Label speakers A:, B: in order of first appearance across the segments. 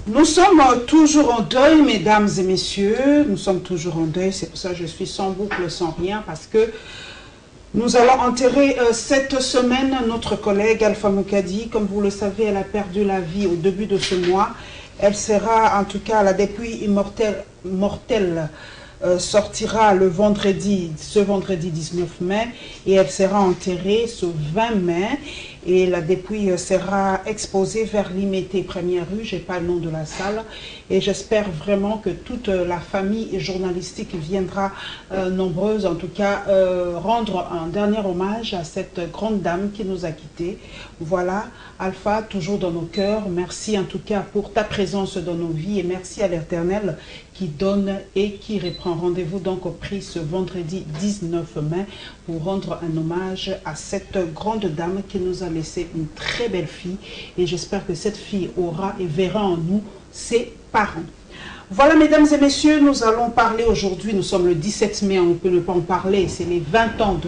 A: Nous sommes toujours en deuil, mesdames et messieurs. Nous sommes toujours en deuil. C'est pour ça que je suis sans boucle, sans rien, parce que nous allons enterrer cette semaine notre collègue Alpha Moukadi. Comme vous le savez, elle a perdu la vie au début de ce mois. Elle sera, en tout cas, la dépouille mortelle sortira le vendredi, ce vendredi 19 mai, et elle sera enterrée ce 20 mai. Et la dépouille sera exposée vers l'Imété, première rue, je n'ai pas le nom de la salle. Et j'espère vraiment que toute la famille journalistique viendra nombreuse, en tout cas, rendre un dernier hommage à cette grande dame qui nous a quittés. Voilà, Alpha, toujours dans nos cœurs. Merci en tout cas pour ta présence dans nos vies et merci à l'Éternel qui donne et qui reprend. Rendez-vous donc au prix ce vendredi 19 mai pour rendre un hommage à cette grande dame qui nous a laissé une très belle fille et j'espère que cette fille aura et verra en nous ses parents. Voilà, mesdames et messieurs, nous allons parler aujourd'hui, nous sommes le 17 mai, on ne peut ne pas en parler, c'est les 20 ans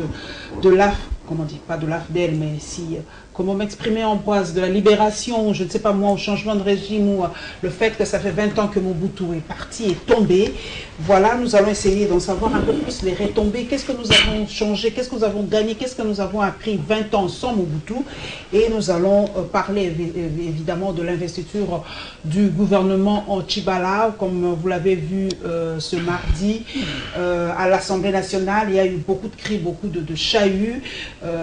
A: de l'AF, comment dire, pas de l'AFDEL, mais si, comment m'exprimer, Ambroise, de la libération, je ne sais pas moi, au changement de régime, ou le fait que ça fait 20 ans que Mobutu est parti, est tombé. Voilà, nous allons essayer d'en savoir un peu plus les retombées, qu'est-ce que nous avons changé, qu'est-ce que nous avons gagné, qu'est-ce que nous avons appris 20 ans sans Mobutu. Et nous allons parler évidemment de l'investiture du gouvernement en Tchibala, comme vous l'avez vu ce mardi à l'Assemblée nationale. Il y a eu beaucoup de cris, beaucoup de chahuts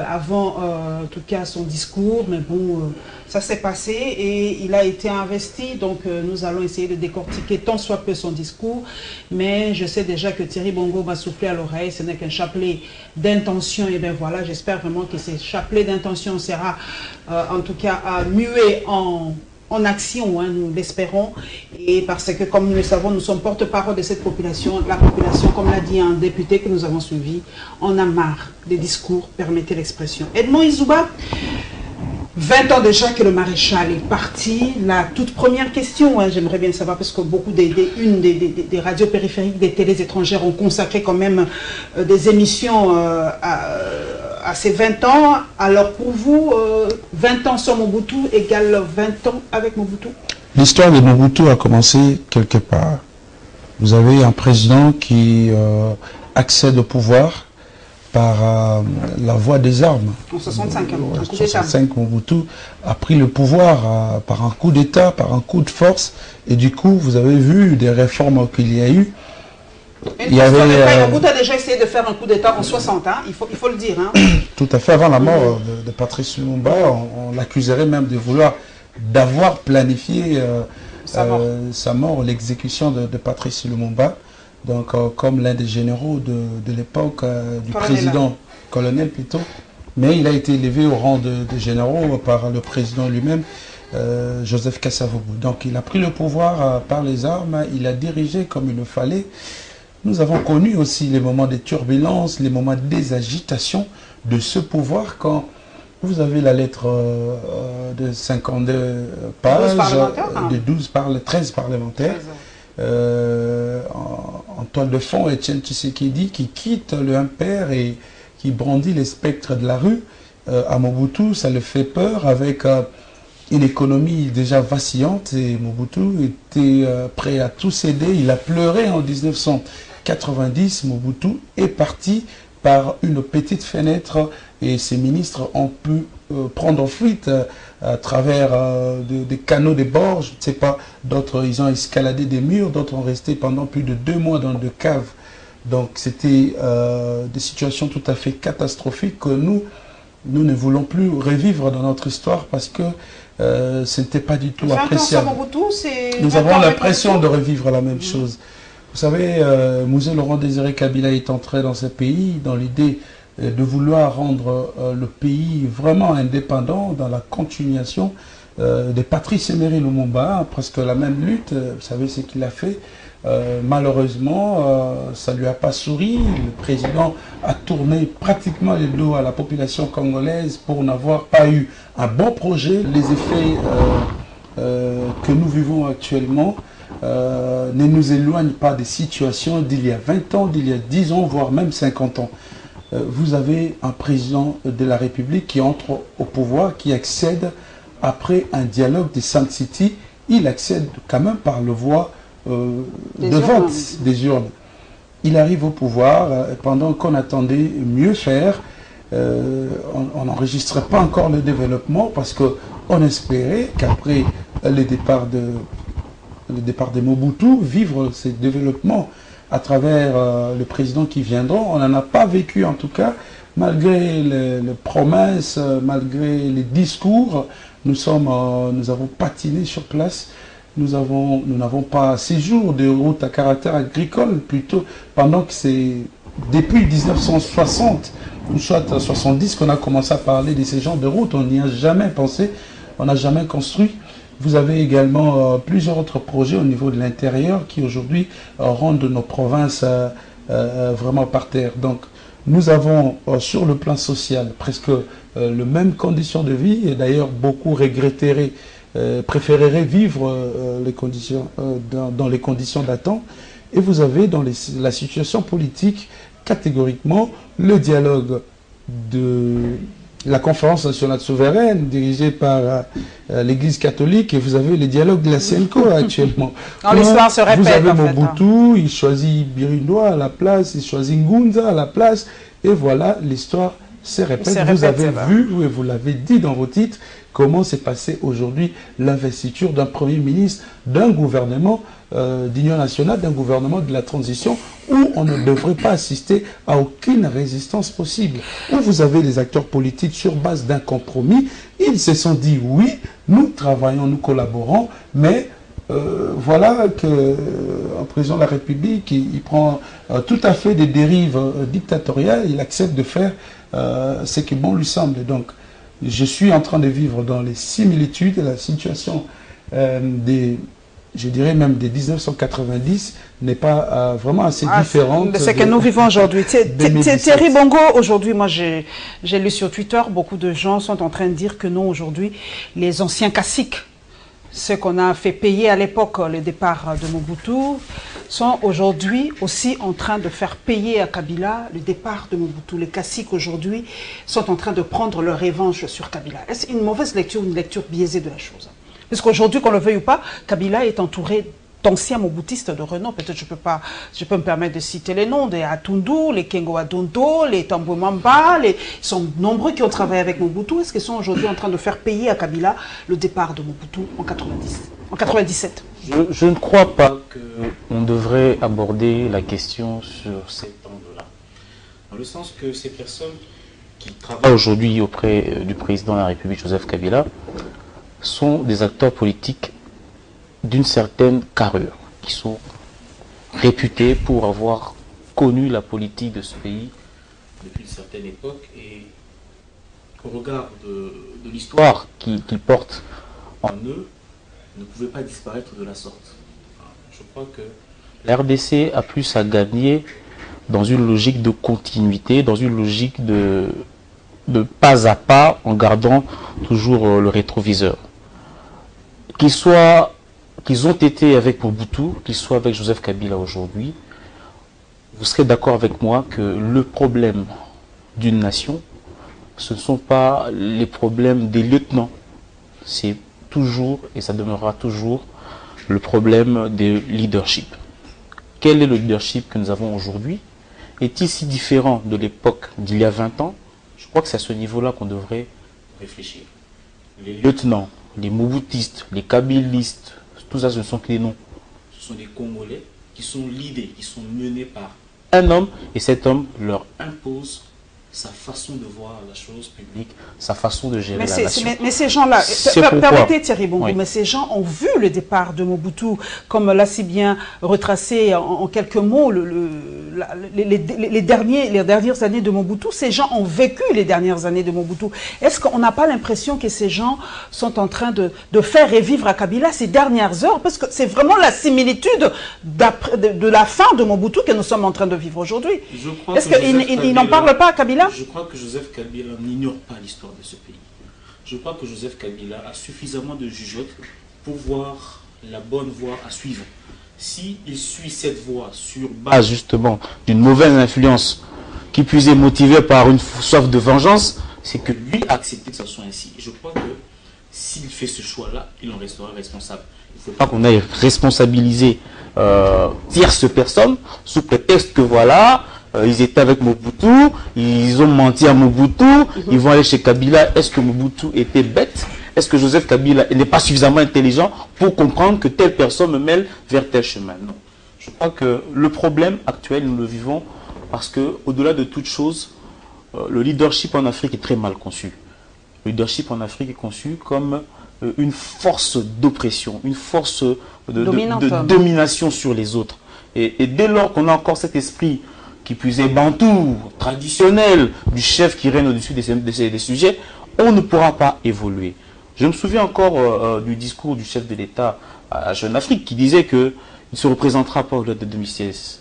A: avant en tout cas son discours, mais bon, ça s'est passé et il a été investi, donc nous allons essayer de décortiquer tant soit peu son discours, mais je sais déjà que Thierry Bongo m'a soufflé à l'oreille, ce n'est qu'un chapelet d'intention, et bien voilà, j'espère vraiment que ce chapelet d'intention sera en tout cas muet en action, hein, nous l'espérons, et parce que comme nous le savons, nous sommes porte-parole de cette population. La population, comme l'a dit un député que nous avons suivi, en a marre des discours, permettez l'expression. Edmond Izouba, 20 ans déjà que le maréchal est parti. La toute première question, hein, j'aimerais bien savoir, parce que beaucoup des radios périphériques, des télés étrangères ont consacré quand même des émissions à ces 20 ans. Alors pour vous, 20 ans sans Mobutu égale 20 ans avec Mobutu?
B: L'histoire de Mobutu a commencé quelque part. Vous avez un président qui accède au pouvoir par la voie des armes.
A: En 65,
B: en 65, Mobutu a pris le pouvoir par un coup d'État, par un coup de force. Et du coup, vous avez vu des réformes qu'il y a eu.
A: Mobutu a déjà essayé de faire un coup d'État en 60, hein, il faut le dire. Hein.
B: Tout à fait, avant la mort de Patrice Lumumba, on l'accuserait même de vouloir, d'avoir planifié sa mort, l'exécution de Patrice Lumumba. Donc, comme l'un des généraux de l'époque, du président, colonel plutôt, mais il a été élevé au rang de généraux par le président lui-même, Joseph Kasavubu. Donc, il a pris le pouvoir par les armes, il a dirigé comme il le fallait. Nous avons connu aussi les moments de turbulence, les moments des agitations de ce pouvoir quand vous avez la lettre de 52 pages, de 13 parlementaires. En toile de fond, Etienne Tshisekedi qui quitte le MPR et qui brandit les spectres de la rue à Mobutu, ça le fait peur avec une économie déjà vacillante et Mobutu était prêt à tout céder. Il a pleuré en 1990, Mobutu est parti par une petite fenêtre et ses ministres ont pu prendre fuite à travers des canaux des bords, je ne sais pas, d'autres ils ont escaladé des murs, d'autres ont resté pendant plus de 2 mois dans de caves. Donc c'était des situations tout à fait catastrophiques que nous ne voulons plus revivre dans notre histoire parce que ce n'était pas du tout appréciable. Nous avons l'impression de revivre la même chose. Vous savez, Mouzé Laurent Désiré Kabila est entré dans ce pays dans l'idée de vouloir rendre le pays vraiment indépendant dans la continuation de Patrice Emery Lumumba, presque la même lutte, vous savez ce qu'il a fait. Malheureusement, ça ne lui a pas souri. Le président a tourné pratiquement le dos à la population congolaise pour n'avoir pas eu un bon projet. Les effets que nous vivons actuellement ne nous éloignent pas des situations d'il y a 20 ans, d'il y a 10 ans, voire même 50 ans. Vous avez un président de la République qui entre au pouvoir, qui accède après un dialogue de Sun City il accède quand même par le voie de vote des urnes. Il arrive au pouvoir pendant qu'on attendait mieux faire. On n'enregistrait pas encore le développement parce qu'on espérait qu'après le départ de Mobutu, vivre ces développements à travers le président qui viendront. On n'en a pas vécu en tout cas, malgré les promesses, malgré les discours. Nous avons patiné sur place. Nous n'avons pas séjour de route à caractère agricole, plutôt pendant que c'est depuis 1960 ou soit 70 qu'on a commencé à parler de ces genres de routes. On n'y a jamais pensé, on n'a jamais construit. Vous avez également plusieurs autres projets au niveau de l'intérieur qui aujourd'hui rendent nos provinces vraiment par terre. Donc nous avons sur le plan social presque les mêmes conditions de vie, et d'ailleurs beaucoup regretteraient, préféreraient vivre les conditions, dans les conditions d'attente. Et vous avez dans la situation politique catégoriquement le dialogue de la conférence nationale souveraine dirigée par l'église catholique, et vous avez le dialogue de la CNCO actuellement.
A: L'histoire se répète.
B: Vous avez Mobutu, il choisit Birindoa à la place, il choisit Ngunza à la place, et voilà, l'histoire se répète. Vous avez vu, et vous l'avez dit dans vos titres, comment s'est passé aujourd'hui l'investiture d'un Premier ministre, d'un gouvernement d'union nationale, d'un gouvernement de la transition, où on ne devrait pas assister à aucune résistance possible. Où vous avez les acteurs politiques sur base d'un compromis, ils se sont dit oui, nous travaillons, nous collaborons, mais voilà que en président de la République, il prend tout à fait des dérives dictatoriales, il accepte de faire ce qui bon lui semble. Donc, je suis en train de vivre dans les similitudes de la situation je dirais même des 1990 n'est pas vraiment assez différente
A: de ce que nous vivons aujourd'hui. Thierry Bongo, aujourd'hui, moi j'ai lu sur Twitter, beaucoup de gens sont en train de dire que non, aujourd'hui, les anciens caciques, ceux qu'on a fait payer à l'époque le départ de Mobutu, sont aujourd'hui aussi en train de faire payer à Kabila le départ de Mobutu. Les caciques aujourd'hui sont en train de prendre leur revanche sur Kabila. Est-ce une mauvaise lecture, une lecture biaisée de la chose? Parce qu'aujourd'hui, qu'on le veuille ou pas, Kabila est entouré d'anciens moboutistes de renom. Peut-être je peux me permettre de citer les noms, des Atundu, les Kengo Adondo, les Tambwe Mamba, ils sont nombreux qui ont travaillé avec Mobutu. Est-ce qu'ils sont aujourd'hui en train de faire payer à Kabila le départ de Mobutu en 97?
C: Je ne crois pas qu'on devrait aborder la question sur cet angle-là. Dans le sens que ces personnes qui travaillent aujourd'hui auprès du président de la République, Joseph Kabila, sont des acteurs politiques d'une certaine carrure, qui sont réputés pour avoir connu la politique de ce pays depuis une certaine époque, et au regard de l'histoire qu'ils portent en eux, ne pouvaient pas disparaître de la sorte. Je crois que la RDC a plus à gagner dans une logique de continuité, dans une logique de pas à pas, en gardant toujours le rétroviseur. Qu'ils ont été avec Mobutu, qu'ils soient avec Joseph Kabila aujourd'hui, vous serez d'accord avec moi que le problème d'une nation, ce ne sont pas les problèmes des lieutenants. C'est toujours, et ça demeurera toujours, le problème des leadership. Quel est le leadership que nous avons aujourd'hui? Est-il si différent de l'époque d'il y a 20 ans? Je crois que c'est à ce niveau-là qu'on devrait réfléchir. Les lieutenants, les mobutistes, les kabylistes, tout ça, ce ne sont que des noms. Ce sont des Congolais qui sont leaders, qui sont menés par un homme, et cet homme leur impose sa façon de voir la chose publique, sa façon de gérer la nation.
A: Mais ces gens-là, permettez Thierry Bongo, oui. Mais ces gens ont vu le départ de Mobutu, comme l'a si bien retracé en quelques mots les dernières années de Mobutu. Ces gens ont vécu les dernières années de Mobutu. Est-ce qu'on n'a pas l'impression que ces gens sont en train de faire revivre à Kabila ces dernières heures? Parce que c'est vraiment la similitude de la fin de Mobutu que nous sommes en train de vivre aujourd'hui. Est-ce qu'ils n'en parlent pas à Kabila?
C: Je crois que Joseph Kabila n'ignore pas l'histoire de ce pays. Je crois que Joseph Kabila a suffisamment de jugeote pour voir la bonne voie à suivre. S'il suit cette voie sur base justement d'une mauvaise influence qui puisse être motivée par une soif de vengeance, c'est que lui a accepté que ça soit ainsi. Et je crois que s'il fait ce choix-là, il en restera responsable. Il ne faut pas qu'on aille responsabiliser tierces personnes sous prétexte que voilà, ils étaient avec Mobutu, ils ont menti à Mobutu, ils vont aller chez Kabila. Est-ce que Mobutu était bête? Est-ce que Joseph Kabila n'est pas suffisamment intelligent pour comprendre que telle personne me mêle vers tel chemin? Non. Je crois que le problème actuel, nous le vivons parce que, au-delà de toute chose, le leadership en Afrique est très mal conçu. Le leadership en Afrique est conçu comme une force d'oppression, une force de domination sur les autres. Et dès lors qu'on a encore cet esprit qui plus est bantou, traditionnel, du chef qui règne au-dessus des sujets, on ne pourra pas évoluer. Je me souviens encore du discours du chef de l'État à Jeune Afrique qui disait qu'il ne se représentera pas au-delà de 2016.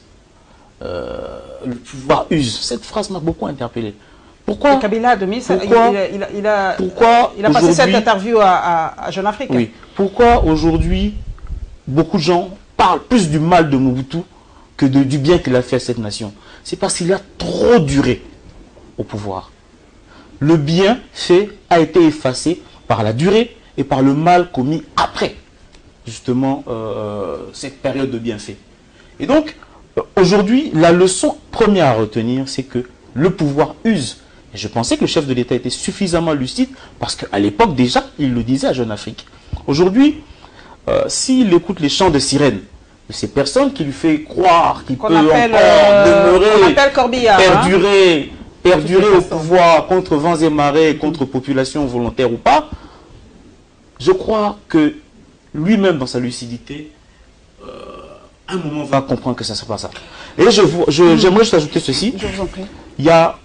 C: Le pouvoir use. Cette phrase m'a beaucoup interpellé. Pourquoi
A: Kabila, il a passé cette interview à Jeune Afrique.
C: Oui. Pourquoi aujourd'hui, beaucoup de gens parlent plus du mal de Mobutu que du bien qu'il a fait à cette nation? C'est parce qu'il a trop duré au pouvoir. Le bien fait a été effacé par la durée et par le mal commis après, justement, cette période de bienfait. Et donc, aujourd'hui, la leçon première à retenir, c'est que le pouvoir use. Et je pensais que le chef de l'État était suffisamment lucide parce qu'à l'époque, déjà, il le disait à Jeune Afrique. Aujourd'hui, s'il écoute les chants de sirènes de ces personnes qui lui fait croire qu'il peut encore demeurer, perdurer au pouvoir contre vents et marées, contre population volontaire ou pas, je crois que lui-même, dans sa lucidité, un moment va comprendre que ça ne sera pas ça. Et j'aimerais juste ajouter ceci.
A: Je vous en prie.
C: Il y a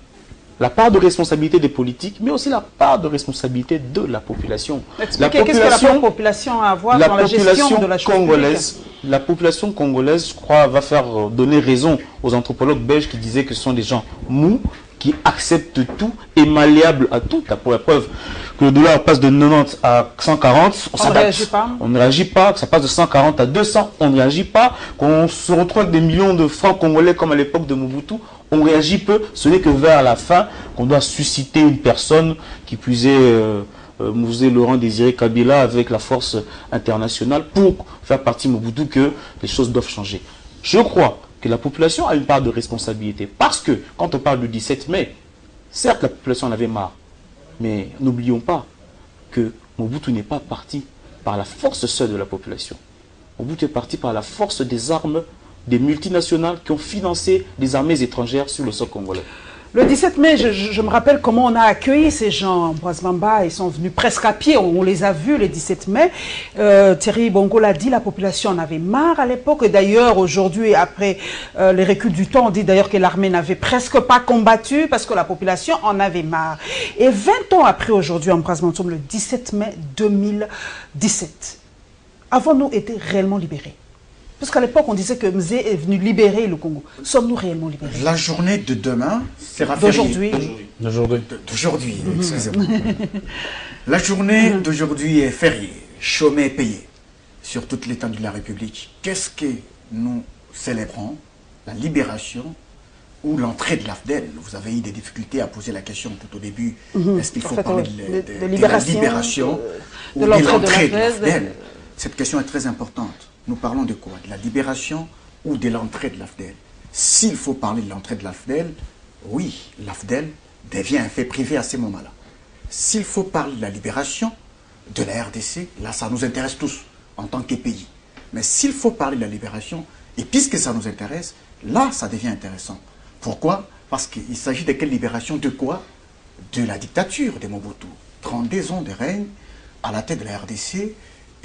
C: la part de responsabilité des politiques, mais aussi la part de responsabilité de la population.
A: Expliquez, qu'est-ce que la population a à voir dans la gestion de la chose
C: congolaise, la population congolaise, je crois, va faire donner raison aux anthropologues belges qui disaient que ce sont des gens mous, qui acceptent tout et malléables à tout. Pour la preuve que le dollar passe de 90 à 140, on ne réagit pas. On ne réagit pas. Que ça passe de 140 à 200, on ne réagit pas. Qu'on se retrouve avec des millions de francs congolais comme à l'époque de Mobutu, on réagit peu. Ce n'est que vers la fin qu'on doit susciter une personne qui puisait Mouzé Laurent Désiré Kabila avec la force internationale pour faire partie de Mobutu que les choses doivent changer. Je crois que la population a une part de responsabilité. Parce que, quand on parle du 17 mai, certes, la population en avait marre. Mais n'oublions pas que Mobutu n'est pas parti par la force seule de la population. Mobutu est parti par la force des armes des multinationales qui ont financé des armées étrangères sur le sol congolais.
A: Le 17 mai, je me rappelle comment on a accueilli ces gens. Ambroise Bamba, ils sont venus presque à pied. On les a vus le 17 mai. Thierry Bongo l'a dit, la population en avait marre à l'époque. D'ailleurs, aujourd'hui, après les reculs du temps, on dit d'ailleurs que l'armée n'avait presque pas combattu parce que la population en avait marre. Et 20 ans après aujourd'hui, Ambroise Mantoum, le 17 mai 2017, avons-nous été réellement libérés? Parce qu'à l'époque, on disait que Mzé est venu libérer le Congo. Sommes-nous réellement libérés?
D: La journée de demain sera fériée. D'aujourd'hui, excusez-moi. La journée d'aujourd'hui est fériée, chômée payée sur toute l'étendue de la République. Qu'est-ce que nous célébrons? La libération ou l'entrée de l'AFDEL? Vous avez eu des difficultés à poser la question tout au début. Est-ce qu'il faut parler de la libération ou de l'entrée de l'AFDEL? Cette question est très importante. Nous parlons de quoi? De la libération ou de l'entrée de l'AFDEL? S'il faut parler de l'entrée de l'AFDEL, oui, l'AFDEL devient un fait privé à ce moment-là. S'il faut parler de la libération de la RDC, là, ça nous intéresse tous en tant que pays. Mais s'il faut parler de la libération, et puisque ça nous intéresse, là, ça devient intéressant. Pourquoi? Parce qu'il s'agit de quelle libération? De quoi? De la dictature de Mobutu. 32 ans de règne à la tête de la RDC.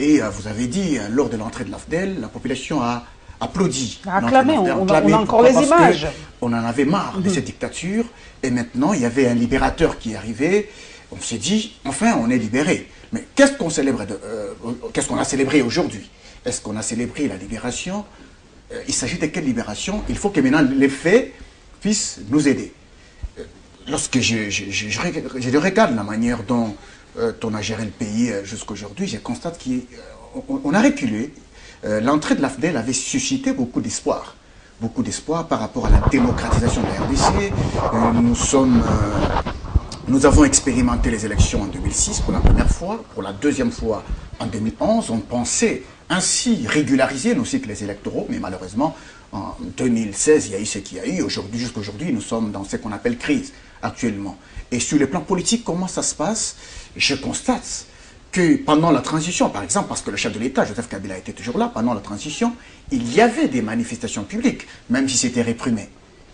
D: Et vous avez dit, lors de l'entrée de l'AFDEL, la population a applaudi.
A: A acclamé, on a encore les images.
D: On en avait marre de cette dictature. Et maintenant, il y avait un libérateur qui est arrivé. On s'est dit, enfin, on est libéré. Mais qu'est-ce qu'on célèbre qu'est-ce qu'on a célébré aujourd'hui? Est-ce qu'on a célébré la libération? Il s'agit de quelle libération? Il faut que maintenant les faits puissent nous aider. Lorsque je regarde la manière dont on a géré le pays jusqu'à aujourd'hui, je constate qu'on a reculé. L'entrée de l'AFDEL avait suscité beaucoup d'espoir. Beaucoup d'espoir par rapport à la démocratisation de la RDC. Nous sommes Nous avons expérimenté les élections en 2006 pour la première fois, pour la deuxième fois en 2011. On pensait ainsi régulariser nos cycles électoraux, mais malheureusement, en 2016, il y a eu ce qu'il y a eu. Aujourd'hui, jusqu'à aujourd'hui, nous sommes dans ce qu'on appelle crise actuellement. Et sur le plan politique, comment ça se passe? Je constate que pendant la transition, par exemple, parce que le chef de l'État, Joseph Kabila, était toujours là, pendant la transition, il y avait des manifestations publiques, même si c'était réprimé.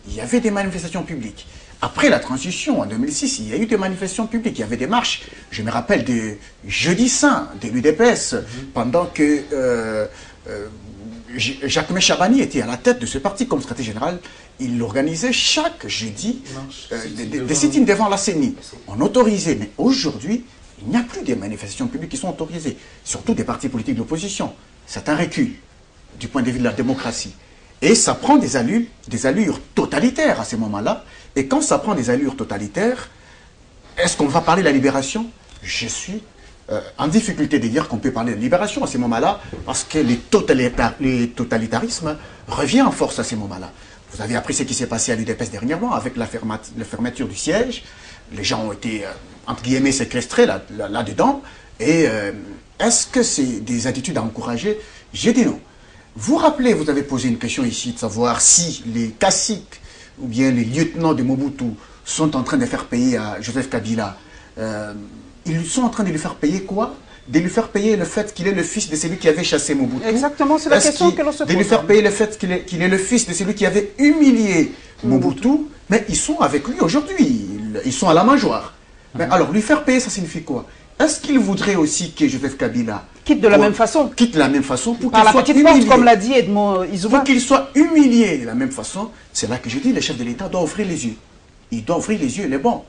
D: Il y avait des manifestations publiques. Après la transition, en 2006, il y a eu des manifestations publiques, il y avait des marches. Je me rappelle de Jeudi Saint, de l'UDPS, pendant que Jacques Chabani était à la tête de ce parti comme secrétaire général. Il organisait chaque jeudi des sit-ins devant la CENI. On autorisait, mais aujourd'hui, il n'y a plus de manifestations publiques qui sont autorisées, surtout des partis politiques de l'opposition. C'est un recul du point de vue de la démocratie. Et ça prend des allures totalitaires à ce moment-là. Et quand ça prend des allures totalitaires, est-ce qu'on va parler de la libération? Je suis en difficulté de dire qu'on peut parler de libération à ce moment-là, parce que les totalitarismes reviennent en force à ce moment-là. Vous avez appris ce qui s'est passé à l'UDPS dernièrement avec la fermeture du siège. Les gens ont été, entre guillemets, séquestrés là-dedans. Et est-ce que c'est des attitudes à encourager? J'ai dit non. Vous rappelez, vous avez posé une question ici de savoir si les caciques ou bien les lieutenants de Mobutu sont en train de faire payer à Joseph Kabila. Ils sont en train de lui faire payer quoi? De lui faire payer le fait qu'il est le fils de celui qui avait chassé Mobutu.
A: Exactement, c'est la question que l'on se pose.
D: De lui faire payer le fait qu'il est le fils de celui qui avait humilié Mobutu. Mais ils sont avec lui aujourd'hui. Ils sont à la mangeoire. Mais alors, lui faire payer, ça signifie quoi? Est-ce qu'il voudrait aussi que Joseph Kabila
A: quitte de la même façon?
D: Quitte de la même façon pour
A: qu'il soit humilié. Porte, comme l'a dit Edmond Izouba.
D: Pour qu'il soit humilié de la même façon, c'est là que je dis, le chef de l'État doit ouvrir les yeux. Il doit ouvrir les yeux, il est bon.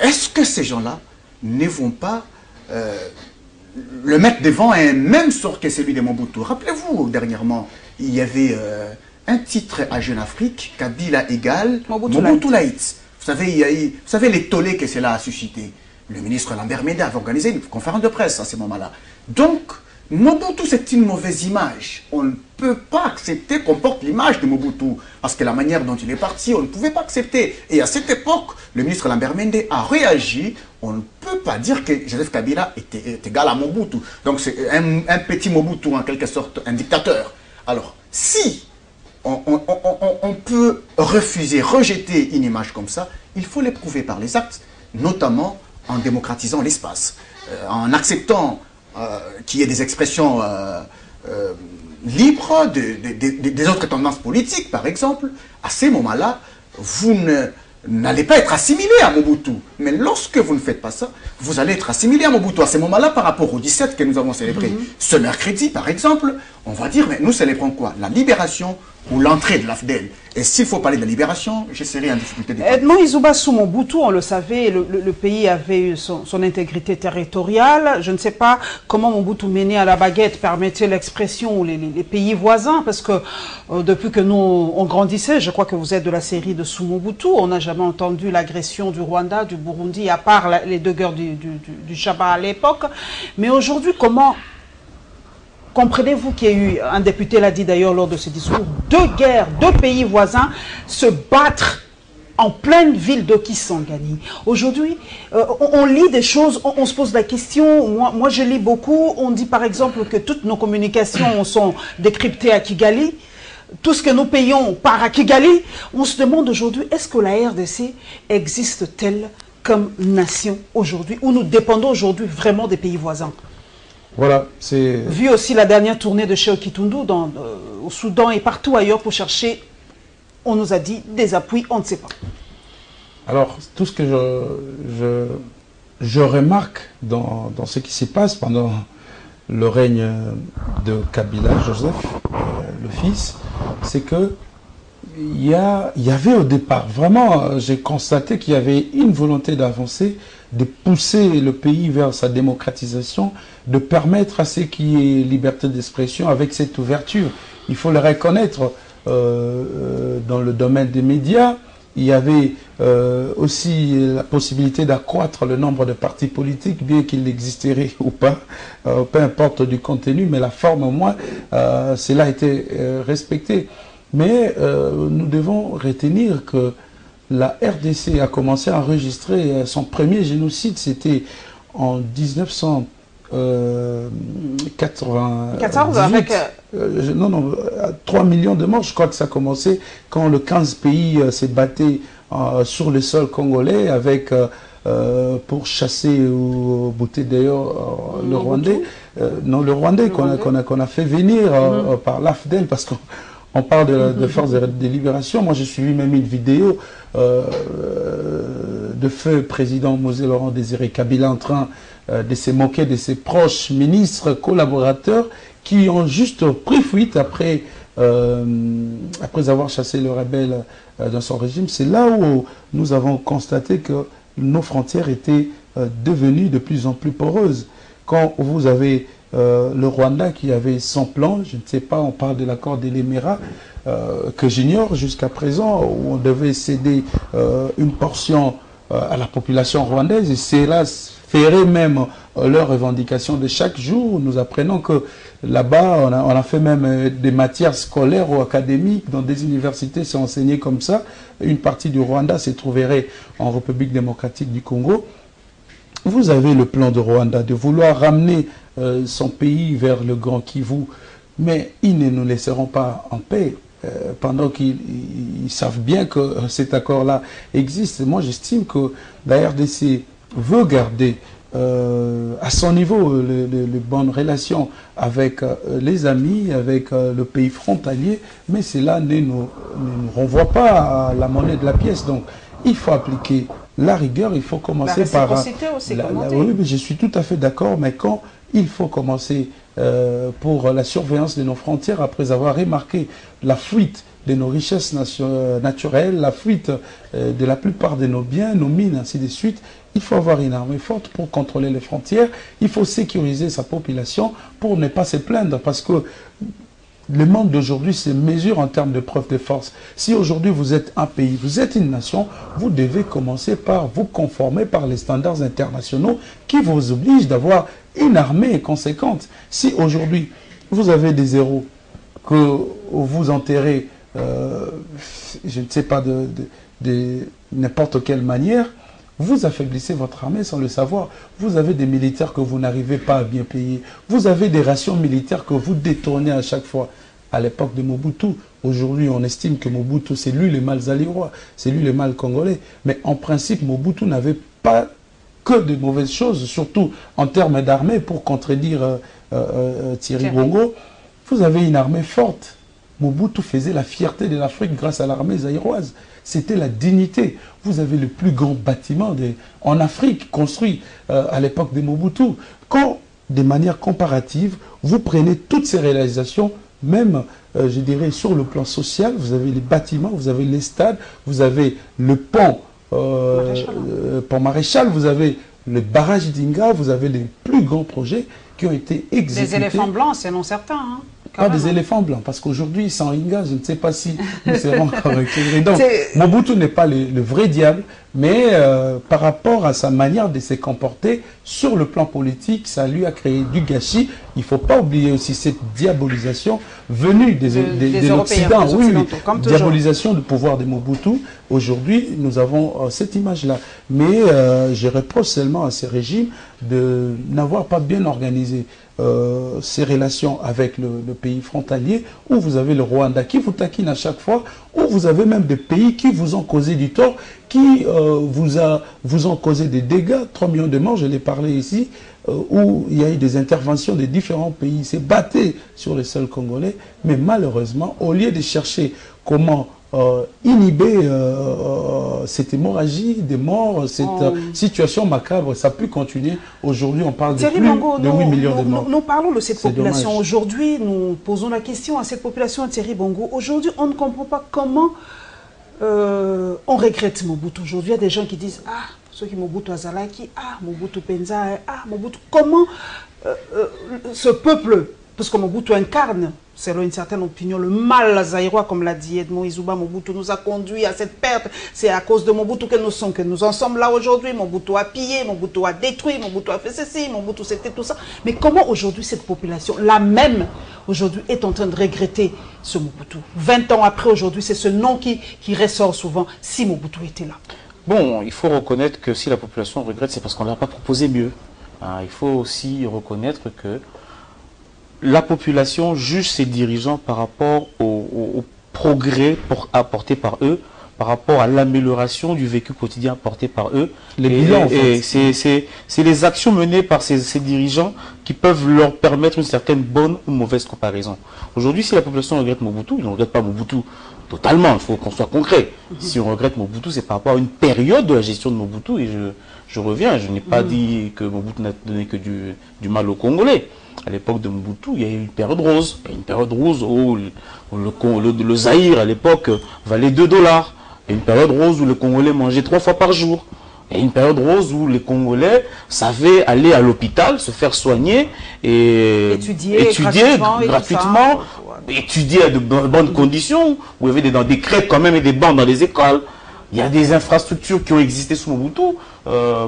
D: Est-ce que ces gens-là ne vont pas le mettre devant un même sort que celui de Mobutu? Rappelez-vous, dernièrement, il y avait un titre à Jeune Afrique, Kabila égale Mobutu Laït. Vous savez les tollés que cela a suscité. Le ministre Lambert Mende avait organisé une conférence de presse à ce moment-là. Donc, Mobutu, c'est une mauvaise image. On ne peut pas accepter qu'on porte l'image de Mobutu. Parce que la manière dont il est parti, on ne pouvait pas accepter. Et à cette époque, le ministre Lambert Mende a réagi. On ne peut pas dire que Joseph Kabila est égal à Mobutu. Donc, c'est un petit Mobutu, en quelque sorte, un dictateur. Alors, si on peut refuser, rejeter une image comme ça, il faut l'éprouver par les actes, notamment en démocratisant l'espace, en acceptant qu'il y ait des expressions libres des autres tendances politiques, par exemple. À ces moments-là, vous n'allez pas être assimilé à Mobutu. Mais lorsque vous ne faites pas ça, vous allez être assimilé à Mobutu. À ces moments-là, par rapport au 17 que nous avons célébré ce mercredi, par exemple, on va dire, mais nous célébrons quoi? La libération ou l'entrée de l'AFDEL. Et s'il faut parler de la libération, je serai en difficulté.
A: Edmond Izouba, sous Mobutu, on le savait, le pays avait eu son intégrité territoriale. Je ne sais pas comment Mobutu mené à la baguette permettait l'expression les pays voisins, parce que depuis que nous on grandissait, je crois que vous êtes de la série de sous Mobutu, on n'a jamais entendu l'agression du Rwanda, du Burundi, à part les deux guerres du Chaba à l'époque. Mais aujourd'hui, comment... Comprenez-vous qu'il y a eu, un député l'a dit d'ailleurs lors de ce discours, deux guerres, deux pays voisins se battre en pleine ville de Kisangani. Aujourd'hui, on lit des choses, on se pose la question, moi je lis beaucoup, on dit par exemple que toutes nos communications sont décryptées à Kigali, tout ce que nous payons part à Kigali. On se demande aujourd'hui, est-ce que la RDC existe-t-elle comme nation aujourd'hui, où nous dépendons aujourd'hui vraiment des pays voisins?
B: Voilà, c'est...
A: Vu aussi la dernière tournée de Cheikh Kitundu au Soudan et partout ailleurs pour chercher, on nous a dit, des appuis, on ne sait pas.
B: Alors, tout ce que je remarque dans ce qui se passe pendant le règne de Kabila, Joseph, le fils, c'est que il y avait au départ, vraiment, j'ai constaté qu'il y avait une volonté d'avancer, de pousser le pays vers sa démocratisation, de permettre à ce qu'il y ait liberté d'expression avec cette ouverture. Il faut le reconnaître, dans le domaine des médias, il y avait aussi la possibilité d'accroître le nombre de partis politiques, bien qu'il existerait ou pas, peu importe du contenu, mais la forme au moins, cela a été respecté. Mais nous devons retenir que la RDC a commencé à enregistrer son premier génocide, c'était en 1998.
A: Avec...
B: non, 3 millions de morts, je crois que ça a commencé quand le 15 pays s'est battu sur le sol congolais avec... pour chasser ou bouter d'ailleurs le Rwandais, le Rwandais qu'on a fait venir par l'AFDEL, parce qu'on parle de force de libération. Moi j'ai suivi même une vidéo de feu président Mosé Laurent Désiré Kabila en train de se moquer de ses proches ministres, collaborateurs qui ont juste pris fuite après avoir chassé le rebelle dans son régime. C'est là où nous avons constaté que nos frontières étaient devenues de plus en plus poreuses. Quand vous avez le Rwanda qui avait son plan, je ne sais pas, on parle de l'accord de l'Émirat, que j'ignore jusqu'à présent, où on devait céder une portion à la population rwandaise, et cela ferait même leurs revendications de chaque jour. Nous apprenons que là-bas, on a fait même des matières scolaires ou académiques dans des universités, c'est enseigné comme ça. Une partie du Rwanda se trouverait en République démocratique du Congo. Vous avez le plan de Rwanda de vouloir ramener son pays vers le Grand Kivu, mais ils ne nous laisseront pas en paix pendant qu'ils savent bien que cet accord-là existe. Moi, j'estime que la RDC veut garder à son niveau les bonnes relations avec les amis, avec le pays frontalier, mais cela ne nous renvoie pas à la monnaie de la pièce. Donc, il faut appliquer la rigueur, il faut commencer par...
A: aussi,
B: oui, mais je suis tout à fait d'accord, mais quand il faut commencer pour la surveillance de nos frontières, après avoir remarqué la fuite de nos richesses naturelles, la fuite de la plupart de nos biens, nos mines, ainsi de suite, il faut avoir une armée forte pour contrôler les frontières, il faut sécuriser sa population pour ne pas se plaindre, parce que le monde d'aujourd'hui se mesure en termes de preuve de force. Si aujourd'hui vous êtes un pays, vous êtes une nation, vous devez commencer par vous conformer par les standards internationaux qui vous obligent d'avoir une armée conséquente. Si aujourd'hui vous avez des héros que vous enterrez, je ne sais pas, de n'importe quelle manière, vous affaiblissez votre armée sans le savoir. Vous avez des militaires que vous n'arrivez pas à bien payer. Vous avez des rations militaires que vous détournez à chaque fois. À l'époque de Mobutu, aujourd'hui on estime que Mobutu c'est lui le mal zaïrois, c'est lui le mal congolais. Mais en principe, Mobutu n'avait pas que de mauvaises choses, surtout en termes d'armée, pour contredire Thierry Bongo. Vous avez une armée forte. Mobutu faisait la fierté de l'Afrique grâce à l'armée zaïroise. C'était la dignité. Vous avez le plus grand bâtiment en Afrique construit à l'époque de Mobutu. Quand, de manière comparative, vous prenez toutes ces réalisations, même, je dirais, sur le plan social, vous avez les bâtiments, vous avez les stades, vous avez le pont Maréchal, vous avez le barrage d'Inga, vous avez les plus grands projets qui ont été exécutés.
A: Les éléphants blancs, c'est non certain, hein.
B: Pas des éléphants blancs, parce qu'aujourd'hui, sans Inga, je ne sais pas si nous serons corrects. Donc, Mobutu n'est pas le vrai diable, mais par rapport à sa manière de se comporter sur le plan politique, ça lui a créé du gâchis. Il ne faut pas oublier aussi cette diabolisation venue de l'Occident. Oui, diabolisation du pouvoir de Mobutu. Aujourd'hui, nous avons cette image-là. Mais je reproche seulement à ces régimes de n'avoir pas bien organisé ces relations avec le pays frontalier, où vous avez le Rwanda qui vous taquine à chaque fois, où vous avez même des pays qui vous ont causé du tort, qui vous ont causé des dégâts, 3 millions de morts, je l'ai parlé ici, où il y a eu des interventions de différents pays, c'est battu sur le sol congolais, mais malheureusement, au lieu de chercher comment inhiber cette hémorragie des morts, cette situation macabre, ça peut continuer. Aujourd'hui, on parle de plus de 8 millions de morts.
A: Nous parlons de cette population. Aujourd'hui, nous posons la question à cette population, Thierry Bongo. Aujourd'hui, on ne comprend pas comment on regrette Mobutu. Aujourd'hui, il y a des gens qui disent « Ah, ceux qui Mobutu Azalaki, ah, Mobutu Penza, ah, Mobutu... » Comment ce peuple, parce que Mobutu incarne, selon une certaine opinion, le mal zaïrois, comme l'a dit Edmond Izuba, Mobutu nous a conduit à cette perte. C'est à cause de Mobutu que nous en sommes là aujourd'hui. Mobutu a pillé, Mobutu a détruit, Mobutu a fait ceci, Mobutu c'était tout ça. Mais comment aujourd'hui cette population, la même, aujourd'hui, est en train de regretter ce Mobutu? 20 ans après aujourd'hui, c'est ce nom qui ressort souvent, si Mobutu était là.
C: Bon, il faut reconnaître que si la population regrette, c'est parce qu'on ne leur a pas proposé mieux. Il faut aussi reconnaître que la population juge ses dirigeants par rapport au progrès apporté par eux, par rapport à l'amélioration du vécu quotidien apporté par eux.
B: Les bilans, en fait.
C: C'est les actions menées par ces dirigeants qui peuvent leur permettre une certaine bonne ou mauvaise comparaison. Aujourd'hui, si la population regrette Mobutu, ils ne regrettent pas Mobutu totalement, il faut qu'on soit concret. Si on regrette Mobutu, c'est par rapport à une période de la gestion de Mobutu, et je reviens, je n'ai pas dit que Mobutu n'a donné que du mal aux Congolais. À l'époque de Mobutu, il y a eu une période rose. Il y a une période rose où le Zaïre, à l'époque, valait 2 $. Il y a une période rose où les Congolais mangeaient 3 fois par jour. Il y a une période rose où les Congolais savaient aller à l'hôpital, se faire soigner et étudier gratuitement, étudier à de bonnes conditions, où il y avait des crêpes quand même et des bancs dans les écoles. Il y a des infrastructures qui ont existé sous Mobutu,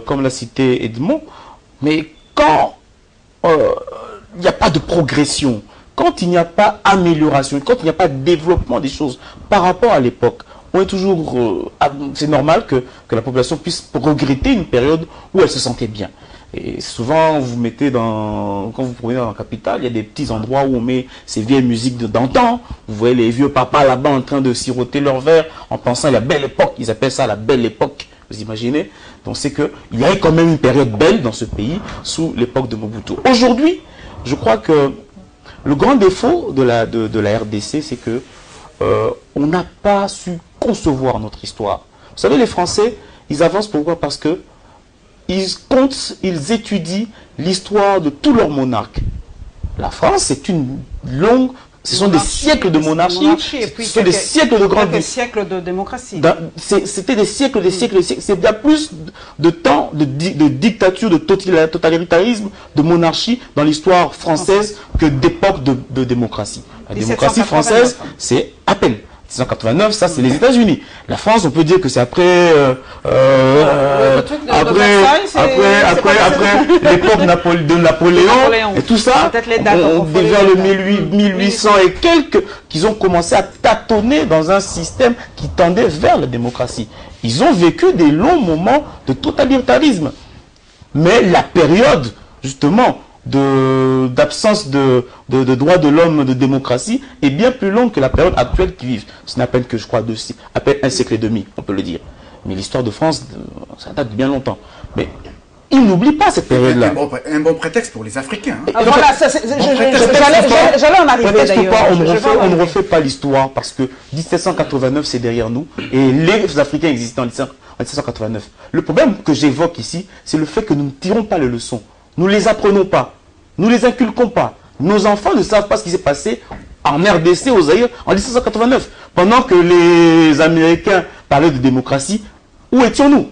C: comme l'a cité Edmond. Mais quand il n'y a pas de progression, quand il n'y a pas amélioration, quand il n'y a pas développement des choses par rapport à l'époque, on est toujours, c'est normal que la population puisse regretter une période où elle se sentait bien. Et souvent, vous mettez quand vous promenez dans la capitale, il y a des petits endroits où on met ces vieilles musiques d'antan. Vous voyez les vieux papas là-bas en train de siroter leur verre en pensant à la belle époque. Ils appellent ça la belle époque. Vous imaginez? Donc c'est qu'il y a quand même une période belle dans ce pays sous l'époque de Mobutu. Aujourd'hui, je crois que le grand défaut de la RDC, c'est que on n'a pas su concevoir notre histoire. Vous savez, les Français, ils avancent pourquoi? Parce que ils étudient l'histoire de tous leurs monarques. La France, c'est une longue... Ce sont des siècles de monarchie, ce sont des siècles de grande...
A: Quelques siècles de démocratie.
C: C'était des siècles, des siècles, des siècles. C'est bien plus de temps de dictature, de totalitarisme, de monarchie dans l'histoire française que d'époque de démocratie. La démocratie française, c'est à peine. 1789, ça c'est les États-Unis. La France, on peut dire que c'est après l'époque de Napoléon et tout ça. Déjà le 1800 et quelques, qu'ils ont commencé à tâtonner dans un système qui tendait vers la démocratie. Ils ont vécu des longs moments de totalitarisme. Mais la période, justement, d'absence de droits de l'homme, de démocratie, est bien plus longue que la période actuelle qu'ils vivent. Ce n'est à peine que, je crois, à peine 1 siècle et demi, on peut le dire. Mais l'histoire de France, ça date de bien longtemps. Mais ils n'oublient pas cette période-là.
D: Un bon prétexte pour les Africains. Hein.
A: Voilà, j'allais en arriver d'ailleurs.
C: On ne refait pas l'histoire parce que 1789, c'est derrière nous. Et les Africains existaient en 1789. Le problème que j'évoque ici, c'est le fait que nous ne tirons pas les leçons. Nous ne les apprenons pas, nous ne les inculquons pas. Nos enfants ne savent pas ce qui s'est passé en RDC, au Zaïre, en 1789. Pendant que les Américains parlaient de démocratie, où étions-nous?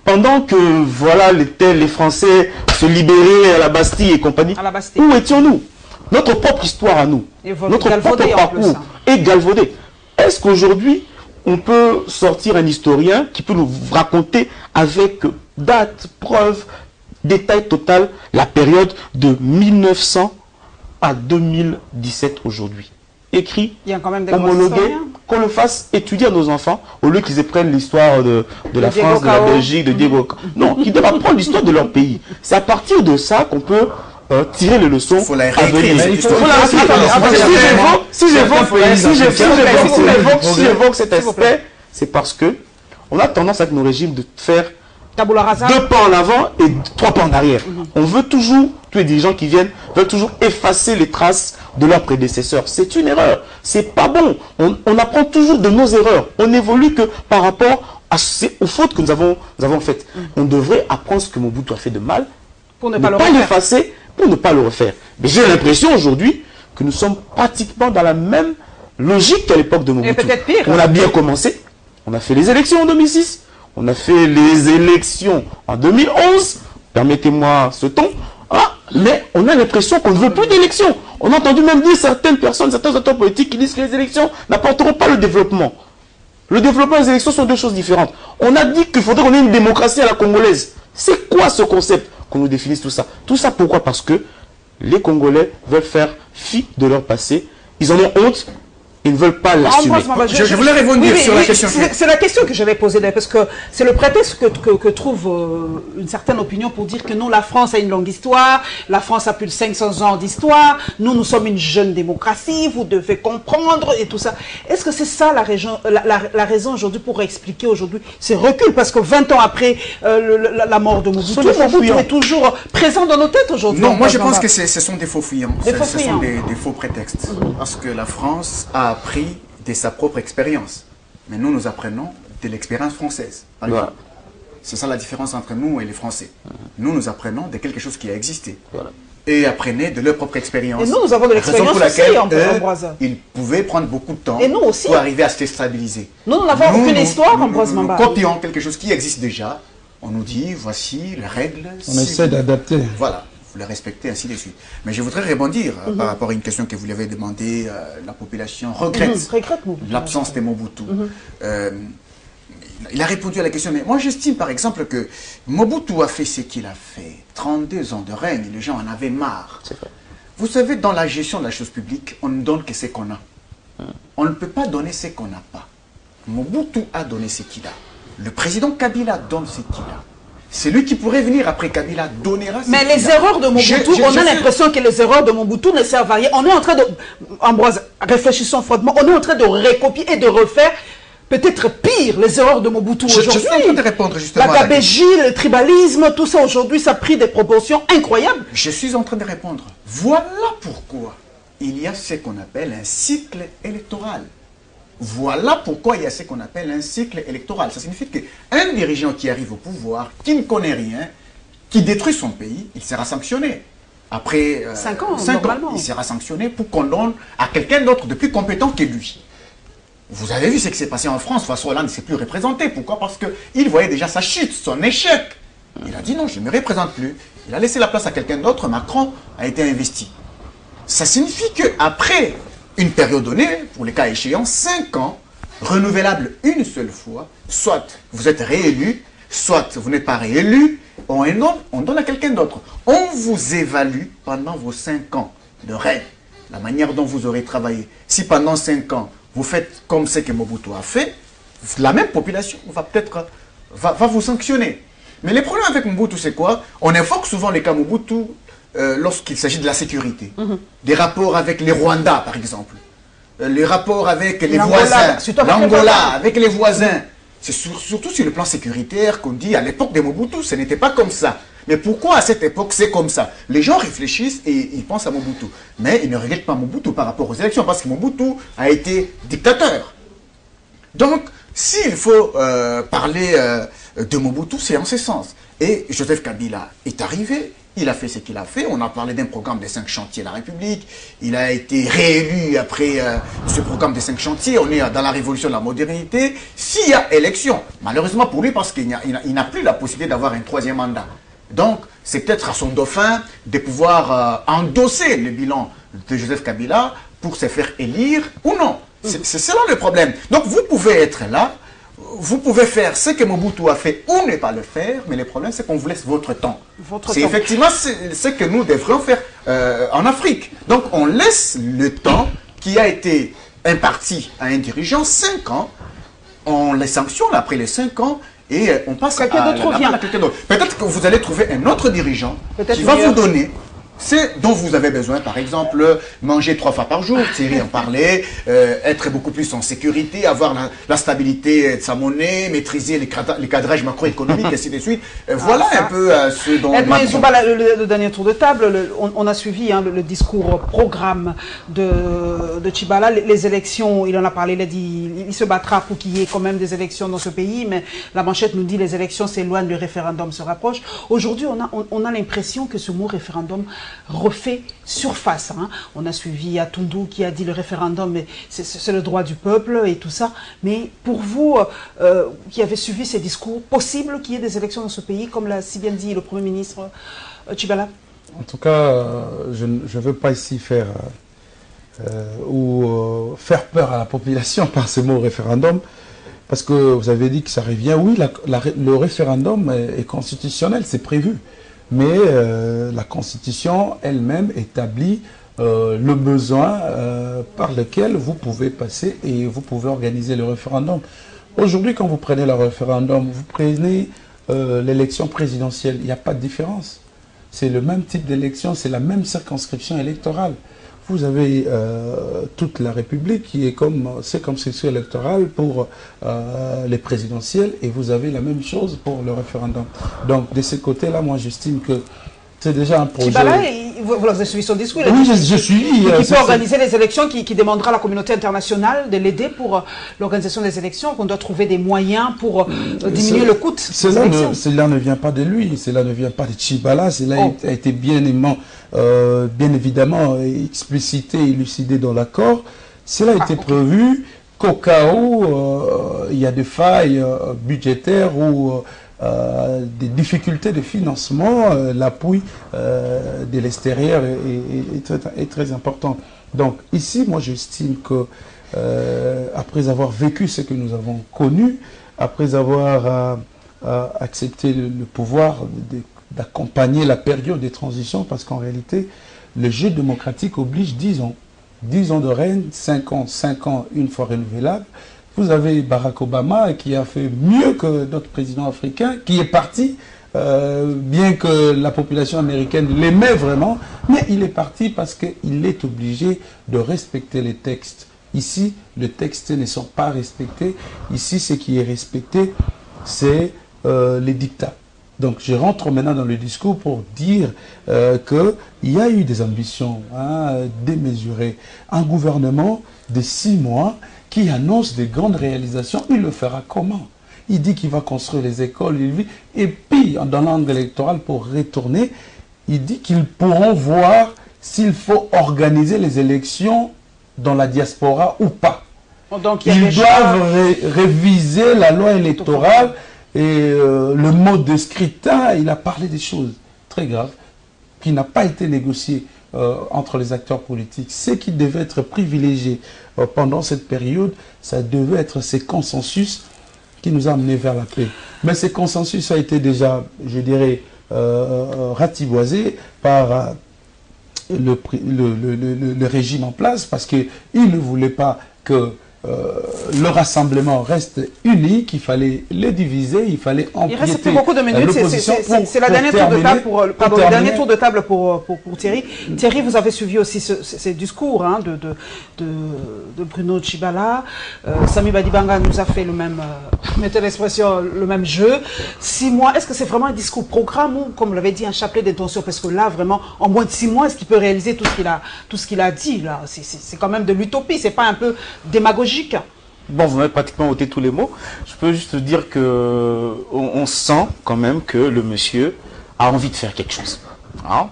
C: Pendant que, voilà, les Français se libéraient à la Bastille et compagnie, où étions-nous? Notre propre histoire à nous, notre propre parcours est galvaudé. Est-ce qu'aujourd'hui, on peut sortir un historien qui peut nous raconter avec date, preuve, détail total, la période de 1900 à 2017 aujourd'hui? Écrit, homologué, qu'on le fasse étudier à nos enfants, au lieu qu'ils apprennent l'histoire de la France, de la Belgique, de Diego. Non, ils doivent apprendre l'histoire de leur pays. C'est à partir de ça qu'on peut tirer les leçons à venir. Si j'évoque cet aspect, c'est parce que on a tendance avec nos régimes de faire 2 pas en avant et 3 pas en arrière. On veut toujours, tous les dirigeants qui viennent, veulent toujours effacer les traces de leurs prédécesseurs. C'est une erreur. C'est pas bon. On apprend toujours de nos erreurs. On n'évolue que par rapport aux fautes que nous avons faites. On devrait apprendre ce que Mobutu a fait de mal,
A: pour ne pas l'effacer,
C: pour ne pas le refaire. Mais j'ai l'impression aujourd'hui que nous sommes pratiquement dans la même logique qu'à l'époque de Mobutu.
A: Et peut-être pire.
C: On a bien commencé. On a fait les élections en 2006. On a fait les élections en 2011, permettez-moi ce ton, mais on a l'impression qu'on ne veut plus d'élections. On a entendu même dire certaines personnes, certains acteurs politiques qui disent que les élections n'apporteront pas le développement. Le développement et les élections sont 2 choses différentes. On a dit qu'il faudrait qu'on ait une démocratie à la congolaise. C'est quoi ce concept? Qu'on nous définisse tout ça. Tout ça pourquoi? Parce que les Congolais veulent faire fi de leur passé. Ils en ont honte. Ils ne veulent pas l'assumer.
D: Je voulais revenir sur la question.
A: C'est la question que j'avais posée, parce que c'est le prétexte que trouve une certaine opinion pour dire que non, la France a une longue histoire, la France a plus de 500 ans d'histoire, nous sommes une jeune démocratie, vous devez comprendre et tout ça. Est-ce que c'est ça la raison aujourd'hui pour expliquer aujourd'hui ces reculs? Parce que 20 ans après la mort de Mobutu, Mobutu est toujours présent dans nos têtes aujourd'hui.
D: Non, moi je pense que ce sont des faux fuyants, ce sont des faux prétextes. Parce que la France a appris de sa propre expérience. Mais nous apprenons de l'expérience française. Voilà. C'est ça la différence entre nous et les Français. Nous apprenons de quelque chose qui a existé. Voilà. Et apprenaient de leur propre expérience.
A: Et nous avons de l'expérience aussi, Ambroise.
D: Ils pouvaient prendre beaucoup de temps
A: aussi,
D: pour arriver à se stabiliser.
A: Nous n'avons aucune histoire, Ambroise Mamba.
D: Nous copions quelque chose qui existe déjà. On nous dit, voici les règles.
B: On essaie d'adapter.
D: Voilà. Vous les respectez, ainsi de suite. Mais je voudrais rebondir par rapport à une question que vous lui avez demandé. La population regrette l'absence de Mobutu. Il a répondu à la question, mais moi j'estime par exemple que Mobutu a fait ce qu'il a fait. 32 ans de règne, les gens en avaient marre. Vous savez, dans la gestion de la chose publique, on ne donne que ce qu'on a. On ne peut pas donner ce qu'on n'a pas. Mobutu a donné ce qu'il a. Le président Kabila donne ce qu'il a. Celui qui pourrait venir après Kabila donnera...
A: Mais les erreurs de Mobutu, on a l'impression que les erreurs de Mobutu ne servent à rien. On est en train de... Ambroise, réfléchissons froidement. On est en train de recopier et de refaire peut-être pire les erreurs de Mobutu aujourd'hui.
D: Je suis en train de répondre justement
A: la gabégie, le tribalisme, tout ça aujourd'hui, ça a pris des proportions incroyables.
D: Je suis en train de répondre. Voilà pourquoi il y a ce qu'on appelle un cycle électoral. Voilà pourquoi il y a ce qu'on appelle un cycle électoral. Ça signifie qu'un dirigeant qui arrive au pouvoir, qui ne connaît rien, qui détruit son pays, il sera sanctionné. Après
A: 5 ans,
D: il sera sanctionné pour qu'on donne à quelqu'un d'autre de plus compétent que lui. Vous avez vu ce qui s'est passé en France. François Hollande ne s'est plus représenté. Pourquoi? Parce qu'il voyait déjà sa chute, son échec. Il a dit non, je ne me représente plus. Il a laissé la place à quelqu'un d'autre. Macron a été investi. Ça signifie qu'après une période donnée, pour les cas échéants, 5 ans, renouvelable une seule fois, soit vous êtes réélu, soit vous n'êtes pas réélu, on donne à quelqu'un d'autre. On vous évalue pendant vos 5 ans de règne, la manière dont vous aurez travaillé. Si pendant 5 ans, vous faites comme ce que Mobutu a fait, la même population va vous sanctionner. Mais le problème avec Mobutu, c'est quoi? On invoque souvent les cas Mobutu lorsqu'il s'agit de la sécurité. Des rapports avec les Rwandais, par exemple. Les rapports avec les voisins. L'Angola, avec les voisins. C'est surtout sur le plan sécuritaire qu'on dit à l'époque de Mobutu, ce n'était pas comme ça. Mais pourquoi à cette époque c'est comme ça? Les gens réfléchissent et ils pensent à Mobutu. Mais ils ne regrettent pas Mobutu par rapport aux élections, parce que Mobutu a été dictateur. Donc, s'il faut parler de Mobutu, c'est en ce sens. Et Joseph Kabila est arrivé, il a fait ce qu'il a fait. On a parlé d'un programme des 5 chantiers de la République. Il a été réélu après ce programme des 5 chantiers. On est dans la révolution de la modernité. S'il y a élection, malheureusement pour lui, parce qu'il n'a plus la possibilité d'avoir un 3e mandat. Donc, c'est peut-être à son dauphin de pouvoir endosser le bilan de Joseph Kabila pour se faire élire ou non. C'est cela le problème. Donc, vous pouvez être là, vous pouvez faire ce que Mobutu a fait ou ne pas le faire, mais le problème, c'est qu'on vous laisse votre temps. C'est effectivement ce que nous devrions faire en Afrique. Donc, on laisse le temps qui a été imparti à un dirigeant, 5 ans, on les sanctionne après les 5 ans, et on passe à quelqu'un d'autre. Peut-être que vous allez trouver un autre dirigeant qui va vous donner ce dont vous avez besoin. Par exemple, manger 3 fois par jour, Thierry en parlait, être beaucoup plus en sécurité, avoir la stabilité de sa monnaie, maîtriser les cadrages macroéconomiques, et ainsi de suite. Voilà un peu ce dont...
A: Le dernier tour de table, on a suivi le discours programme de Tshibala. Les élections, il en a parlé, il a dit il se battra pour qu'il y ait quand même des élections dans ce pays, mais la manchette nous dit les élections s'éloignent, le référendum se rapproche. Aujourd'hui, on a l'impression que ce mot référendum refait surface. On a suivi Atundu qui a dit le référendum, c'est le droit du peuple et tout ça. Mais pour vous, qui avez suivi ces discours, possible qu'il y ait des élections dans ce pays, comme l'a si bien dit le Premier ministre Tshibala?
B: En tout cas, je ne veux pas ici faire faire peur à la population par ce mot référendum, parce que vous avez dit que ça revient. Oui, le référendum est constitutionnel, c'est prévu. Mais la Constitution elle-même établit le besoin par lequel vous pouvez passer et vous pouvez organiser le référendum. Aujourd'hui, quand vous prenez le référendum, vous prenez l'élection présidentielle, il n'y a pas de différence. C'est le même type d'élection, c'est la même circonscription électorale. Vous avez toute la République qui est comme circonscription électorale pour les présidentielles et vous avez la même chose pour le référendum. Donc, de ce côté-là, moi, j'estime que c'est déjà un projet...
A: Tchibala, vous avez suivi son discours.
B: Oui, je suis...
A: Qui peut organiser les élections, qui demandera à la communauté internationale de l'aider pour l'organisation des élections, qu'on doit trouver des moyens pour diminuer le coût des élections.
B: Cela ne vient pas de lui, cela ne vient pas de Tchibala, cela a été bien évidemment explicité, élucidé dans l'accord. Cela a été prévu qu'au cas où il y a des failles budgétaires ou des difficultés de financement, l'appui de l'extérieur est très important. Donc ici, moi j'estime que après avoir vécu ce que nous avons connu, après avoir accepté le pouvoir d'accompagner la période de transition, parce qu'en réalité, le jeu démocratique oblige 10 ans. 10 ans de règne, 5 ans, une fois renouvelable. Vous avez Barack Obama qui a fait mieux que d'autres présidents africains, qui est parti, bien que la population américaine l'aimait vraiment, mais il est parti parce qu'il est obligé de respecter les textes. Ici, les textes ne sont pas respectés. Ici, ce qui est respecté, c'est les dictats. Donc, je rentre maintenant dans le discours pour dire qu'il y a eu des ambitions démesurées. Un gouvernement de 6 mois qui annonce des grandes réalisations, il le fera comment? Il dit qu'il va construire les écoles, et puis, dans l'angle électoral, pour retourner, il dit qu'ils pourront voir s'il faut organiser les élections dans la diaspora ou pas. Donc, ils doivent réviser la loi électorale et le mode de scrutin. Il a parlé des choses très graves qui n'ont pas été négociées entre les acteurs politiques. Ce qui devait être privilégié pendant cette période, ça devait être ces consensus qui nous a amenés vers la paix. Mais ces consensus a été déjà, je dirais, ratiboisé par le régime en place, parce qu'il ne voulait pas que le rassemblement reste unique, il fallait les diviser, il fallait empiéter.
A: Il reste plus beaucoup de minutes, c'est la dernière tour de table le dernier tour de table pour Thierry. Thierry, vous avez suivi aussi ces discours de Bruno Tchibala. Sami Badibanga nous a fait le même, mettez l'expression, le même jeu. 6 mois, est-ce que c'est vraiment un discours programme ou, comme l'avait dit, un chapelet d'intention? Parce que là, vraiment, en moins de 6 mois, est-ce qu'il peut réaliser tout ce qu'il a dit là? C'est quand même de l'utopie, c'est pas un peu démagogique?
C: Bon, vous m'avez pratiquement ôté tous les mots. Je peux juste dire que on sent quand même que le monsieur a envie de faire quelque chose. Hein?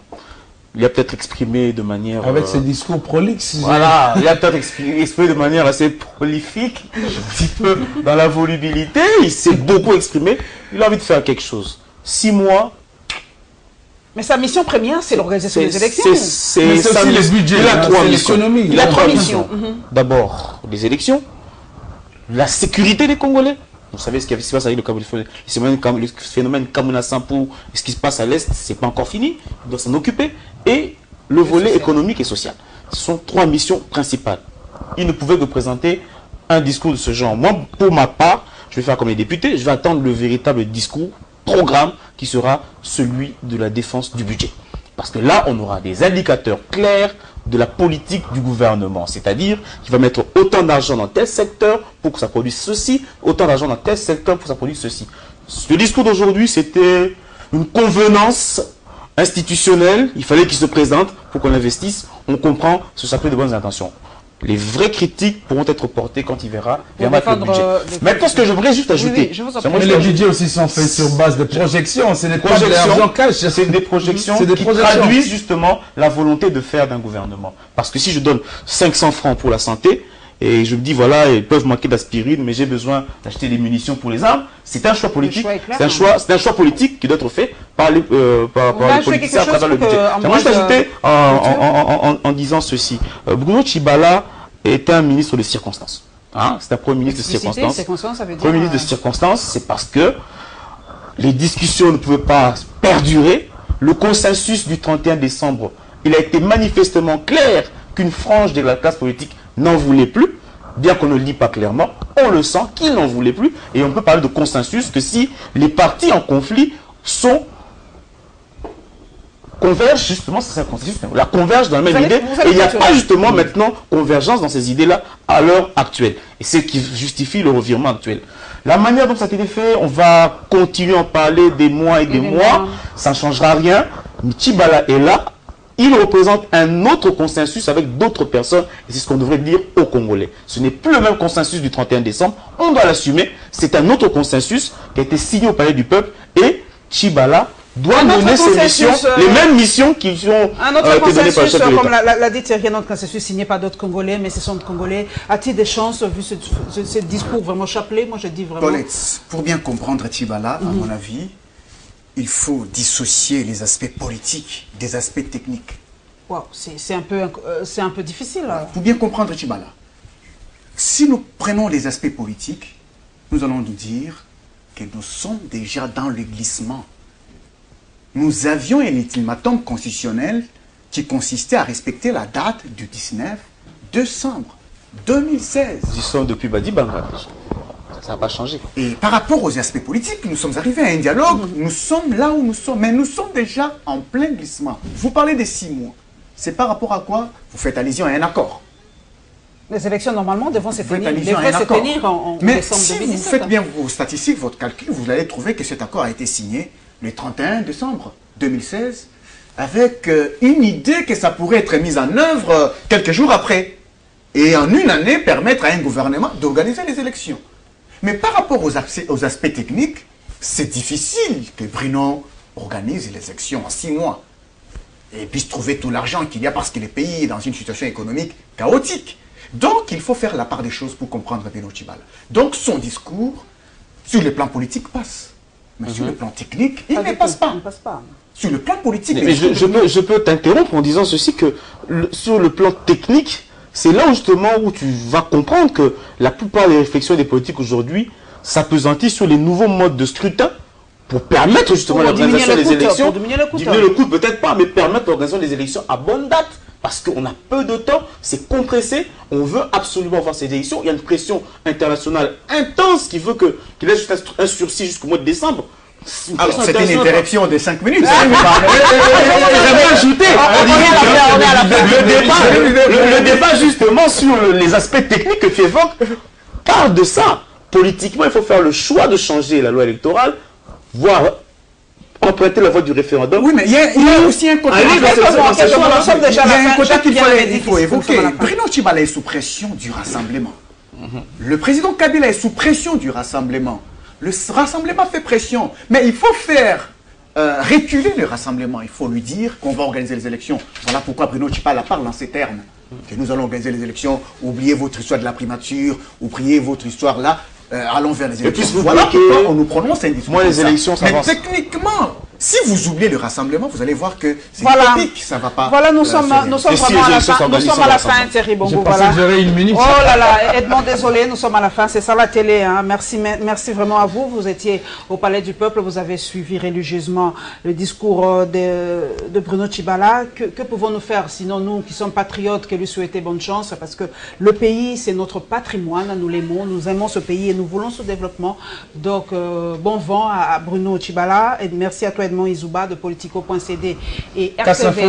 C: Il a peut-être exprimé de manière...
B: Avec ses discours prolixes.
C: Voilà, il a peut-être exprimé de manière assez prolifique, un petit peu dans la volubilité. Il s'est beaucoup exprimé. Il a envie de faire quelque chose. 6 mois...
A: Mais sa mission première, c'est l'organisation des élections.
B: C'est aussi le budget.
C: Il a 3 missions.
A: Il a 3 missions.
C: D'abord, les élections. La sécurité des Congolais. Vous savez ce qui se passe avec le phénomène Kamuna Sampo, ce qui se passe à l'Est, c'est pas encore fini. Il doit s'en occuper. Et le volet économique et social. Ce sont 3 missions principales. Il ne pouvait que présenter un discours de ce genre. Moi, pour ma part, je vais faire comme les députés, je vais attendre le véritable discours, programme, qui sera celui de la défense du budget. Parce que là, on aura des indicateurs clairs de la politique du gouvernement. C'est-à-dire qu'il va mettre autant d'argent dans tel secteur pour que ça produise ceci, autant d'argent dans tel secteur pour que ça produise ceci. Le discours d'aujourd'hui, c'était une convenance institutionnelle. Il fallait qu'il se présente pour qu'on investisse. On comprend ce chapelet de bonnes intentions. Les vraies critiques pourront être portées quand il verra le budget. Maintenant, ce que j'aimerais juste ajouter...
B: Mais les budgets aussi sont faits sur base de projections. C'est des projections cash.
C: C'est des projections qui traduisent justement la volonté de faire d'un gouvernement. Parce que si je donne 500 francs pour la santé, et je me dis, voilà, ils peuvent manquer d'aspirine, mais j'ai besoin d'acheter des munitions pour les armes, c'est un choix politique. C'est un choix politique qui doit être fait par les politiciens à travers le budget. J'aimerais juste ajouter en disant ceci. Bruno Tchibala est un ministre de circonstances. Hein? C'est un premier ministre de circonstances. Premier ministre de circonstances, c'est parce que les discussions ne pouvaient pas perdurer. Le consensus du 31 décembre il a été manifestement clair qu'une frange de la classe politique n'en voulait plus, bien qu'on ne le dit pas clairement, on le sent qu'il n'en voulait plus, et on peut parler de consensus que si les partis en conflit convergent justement, c'est ça le consensus, la convergent dans la même idée, et il n'y a pas justement maintenant convergence dans ces idées-là à l'heure actuelle. Et c'est ce qui justifie le revirement actuel. La manière dont ça a été fait, on va continuer à en parler des mois et des mois, ça ne changera rien. Mais Tchibala est là, il représente un autre consensus avec d'autres personnes, et c'est ce qu'on devrait dire aux Congolais. Ce n'est plus le même consensus du 31 décembre, on doit l'assumer, c'est un autre consensus qui a été signé au Palais du Peuple, et Tchibala doit mener ses missions, les mêmes missions qui sont
A: un autre consensus, comme l'a dit Thierry, un autre consensus signé par d'autres Congolais, mais ce sont des Congolais. A-t-il des chances, vu ce discours vraiment chapelet, moi je dis vraiment...
D: Paulette, pour bien comprendre Tchibala, à mon avis, il faut dissocier les aspects politiques des aspects techniques.
A: Wow, c'est un peu difficile. Là.
D: Pour bien comprendre Tchibala, si nous prenons les aspects politiques, nous allons nous dire que nous sommes déjà dans le glissement. Nous avions un ultimatum constitutionnel qui consistait à respecter la date du 19 décembre 2016.
C: Nous y sommes depuis Badi Bangladesh. Ça n'a pas changé.
D: Et par rapport aux aspects politiques, nous sommes arrivés à un dialogue. Nous sommes là où nous sommes, mais nous sommes déjà en plein glissement. Vous parlez des 6 mois. C'est par rapport à quoi? Vous faites allusion à un accord.
A: Les élections, normalement, devront se tenir, en
D: mais
A: décembre
D: si
A: 2017.
D: vous faites bien vos statistiques, votre calcul, vous allez trouver que cet accord a été signé le 31 décembre 2016 avec une idée que ça pourrait être mis en œuvre quelques jours après. Et en une année, permettre à un gouvernement d'organiser les élections. Mais par rapport aux aspects techniques, c'est difficile que Bruno organise les élections en 6 mois et puisse trouver tout l'argent qu'il y a parce que le pays est dans une situation économique chaotique. Donc, il faut faire la part des choses pour comprendre Bruno Tchibala. Donc, son discours, sur le plan politique, passe. Mais sur le plan technique, il ne passe pas. Sur le plan politique...
C: Mais je peux t'interrompre en disant ceci, que sur le plan technique, c'est là justement où tu vas comprendre que la plupart des réflexions des politiques aujourd'hui s'apesantissent sur les nouveaux modes de scrutin pour permettre justement l'organisation des élections.
A: Pour diminuer le coût.
C: Diminuer le coût peut-être pas, mais permettre l'organisation des élections à bonne date. Parce qu'on a peu de temps, c'est compressé, on veut absolument avoir ces élections. Il y a une pression internationale intense qui veut qu'il ait juste un sursis jusqu'au mois de décembre.
D: Alors, c'était une interruption de 5 minutes.
C: J'aimerais ajouter le débat justement sur les aspects techniques que tu évoques parle de ça. Politiquement, il faut faire le choix de changer la loi électorale, voire emprunter la voie du référendum.
D: Oui, mais il y a aussi un côté qu'il faut évoquer. Bruno Tchibala est sous pression du rassemblement. Le président Kabila est sous pression du rassemblement. Le rassemblement fait pression. Mais il faut faire reculer le rassemblement. Il faut lui dire qu'on va organiser les élections. Voilà pourquoi Bruno Tchibala parle dans ces termes. Que nous allons organiser les élections. Oubliez votre histoire de la primature. Oubliez votre histoire là. Allons vers les élections. Voilà pourquoi on nous prononce un discours.
C: Moi, les élections, ça avance.
D: Mais techniquement, si vous oubliez le rassemblement, vous allez voir que c'est utopique, ça ne va pas.
A: Voilà, nous sommes vraiment à la fin. Nous sommes à la fin, Thierry Bongo. Voilà.
B: Une minute.
A: Oh là là, Edmond, désolé, nous sommes à la fin. C'est ça la télé. Hein. Merci vraiment à vous. Vous étiez au Palais du Peuple. Vous avez suivi religieusement le discours de Bruno Tchibala. Que pouvons-nous faire, sinon nous qui sommes patriotes, que lui souhaiter bonne chance, parce que le pays, c'est notre patrimoine. Nous l'aimons, nous aimons ce pays et nous voulons ce développement. Donc, bon vent à Bruno Tchibala. Et merci à toi, Edmond Izouba de Politico.cd et RTV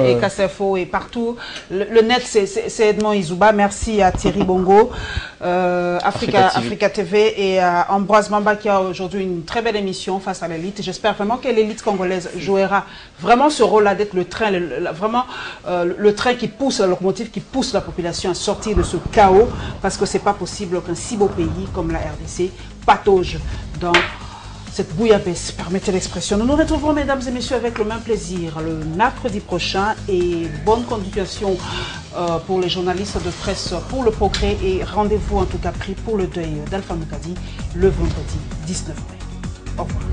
A: et KCFO et partout. Le net, c'est Edmond Izouba. Merci à Thierry Bongo, Africa TV et à Ambroise Mamba qui a aujourd'hui une très belle émission face à l'élite. J'espère vraiment que l'élite congolaise jouera vraiment ce rôle-là d'être le train, le train qui pousse, la locomotive qui pousse la population à sortir de ce chaos, parce que c'est pas possible qu'un si beau pays comme la RDC patauge dans cette bouillabaisse, permettez l'expression. Nous nous retrouverons, mesdames et messieurs, avec le même plaisir le mercredi prochain, et bonne continuation pour les journalistes de presse pour le progrès, et rendez-vous en tout cas pris pour le deuil d'Alpha Moukadi le vendredi 19 mai. Au revoir.